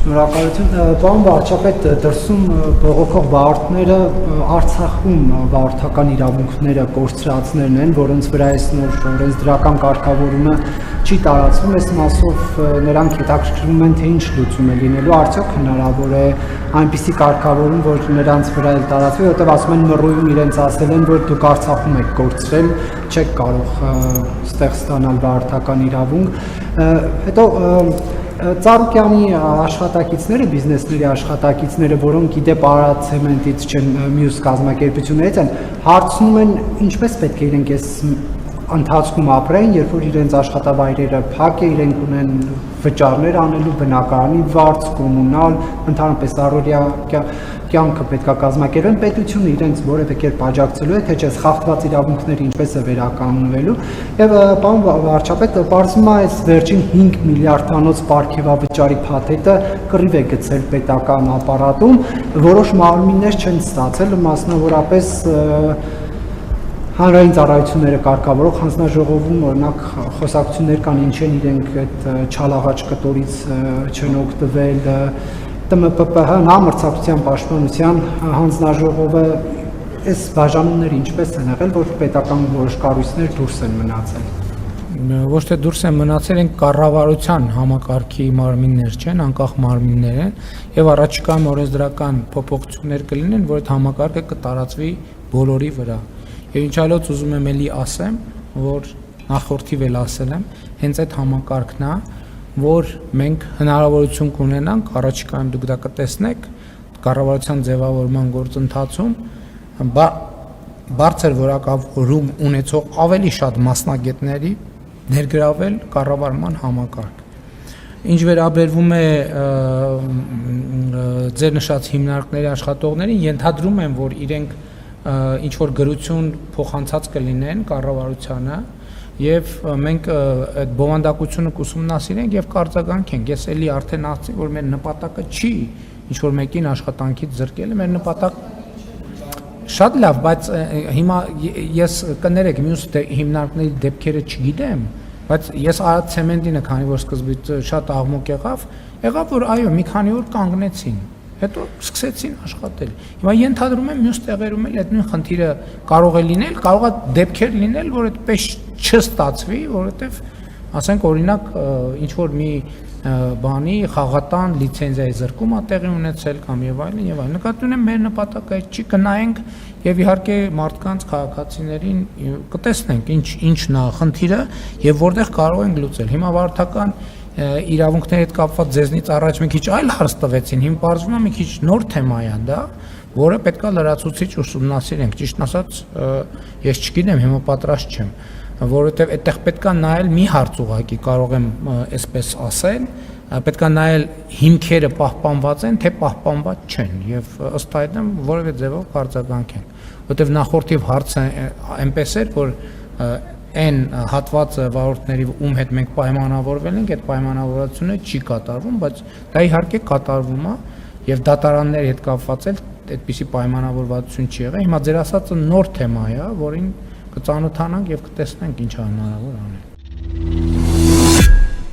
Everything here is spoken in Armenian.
Շնորհակալություն, պարոն վարչապետ, դրսում բողոքող վարորդները Արցախում վարորդական իրավունքները կորցրածներն են, որոնց վրա այս նոր օրենսդրական կարգավորումը չի տարածվում, այս մասով նրանք հետաքրքրվում են, թե ինչ լուծում է լինելու, արդյոք հնարավոր է այնպիսի կարգավորում, որ նրանց վրա էլ տարածվի, որտեղ ասում են մռոյում իրենց ասել են, որ դուք Արցախում եք կորցրել, չեք կարող ստեղ ստանալ վարորդական իրավունք, հետո Ծառուկյանի աշխատակիցները, բիզնեսների աշխատակիցները, որոնք իդեպ Արարատցեմենտից չեն, մյուս կազմակերպություններից են, հարցնում են ինչպես պետք է իրենք այս ընթացքում ապրեն, երբ որ իրենց աշխատավայրերը փակ է, իրենք ունեն վճարներ անելու, բնակարանի վարձ, կոմունալ, ընդհանրապես առօրյա կյանքը պետք է կազմակերպեն, պետությունը իրենց որևէ կերպ աջակցելու է, թե չէ խախտված իրավունքները ինչպես է վերականգնվելու, եւ պարոն վարչապետ, պարզվում է այս վերջին 5 միլիարդանոց պարգևավճարի փաթեթը կռիվ է գցել պետական ապարատում, որոշ մարմիններ չեն ստացել, մասնավորապես հանրային ծառայությունները կարգավորող հանձնաժողովում օրինակ խոսակցություններ կան, ինչ են իրենք այդ չալաղաչ կտորից չեն օգտվել, ՏՄՊՊՀ համարձակության պաշտպանության հանձնաժողովը այս բաժանումները ինչպես են եղել, որ պետական որոշ կառույցներ դուրս են մնացել։ Ոչ թե դուրս են մնացել, են կառավարության համակարգի մարմիններ չեն, անկախ մարմիններ են, եւ առաջիկայում օրենսդրական փոփոխություններ կլինեն, որ այդ համակարգը կտարածվի բոլորի վրա։ Եվ ինչ այլոց ուզում եմ էլի ասեմ, որ նախորդիվ էլ ասել եմ, հենց այդ համակարգն է, որ մենք հնարավորություն կունենանք, առաջիկայում դուք դա կտեսնեք, կառավարության ձևավորման գործընթացում բարձր որակավորում ունեցող ավելի շատ մասնագետների ներգրավել կառավարման համակարգ։ Ինչ վերաբերվում է ձեր նշած հիմնարկների աշխատողներին, ենթադրում եմ, որ իրենք ինչ որ գրություն փոխանցած կլինեն կառավարությանը եւ մենք այդ բովանդակությունը կուսումնասիրենք եւ կարձագանքենք։ Ես էլի արդեն ասացի, որ մեր նպատակը չի ինչ որ մեկին աշխատանքից զրկելը, մեր նպատակը շատ լավ, բայց հիմա ես կներեք մյուս հիմնարկների դեպքերը չգիտեմ, բայց ես Արարատցեմենտինը, քանի որ սկզբից շատ աղմուկ եղավ, որ այո, մի քանի օր կանգնեցին, հետո սկսեցին աշխատել։ Հիմա ենթադրում եմ մյուս տեղերում էլ այդ նույն խնդիրը կարող է լինել, կարող է դեպքեր լինել, որ այդպես չստացվի, որովհետև ասենք օրինակ ինչ որ մի բանի խաղատան լիցենզիայի զրկում է տեղի ունեցել կամ եւ այլն եւ այլն։ Նկատի ունեմ մեր նպատակը չի կնայենք եւ իհարկե մարդկանց քաղաքացիներին կտեսնենք ինչն է խնդիրը եւ որտեղ կարող ենք լուծել։ Հիմա վարորդական իրավունքների հետ կապված ձեզնից առաջ մի քիչ այլ հարց տվեցին, հիմա բարձվում է մի քիչ նոր թեմա է դա, որը պետքա լրացուցիչ ուսումնասիրենք, ճիշտն ասած ես չգիտեմ, հիմա պատրաստ չեմ, որովհետև այդտեղ պետքա նայել մի հարց ուղղակի կարող եմ այսպես ասել, պետքա նայել հիմքերը պահպանված են, թե պահպանված չեն եւ ըստ այդմ որևէ ձևով կարձագանքենք, որովհետև նախորդիվ հարցը այնպես էր, որ այն հատվածը վարորդների ում հետ մենք պայմանավորվել ենք, այդ պայմանավորվածությունը չի կատարվում, բայց դա իհարկե կատարվում է եւ դատարանների հետ կապված էլ այդպիսի պայմանավորվածություն չի եղել։ Հիմա ձեր ասածը նոր թեմա է, որին կծանոթանանք եւ կտեսնենք ինչ է հնարավոր անել։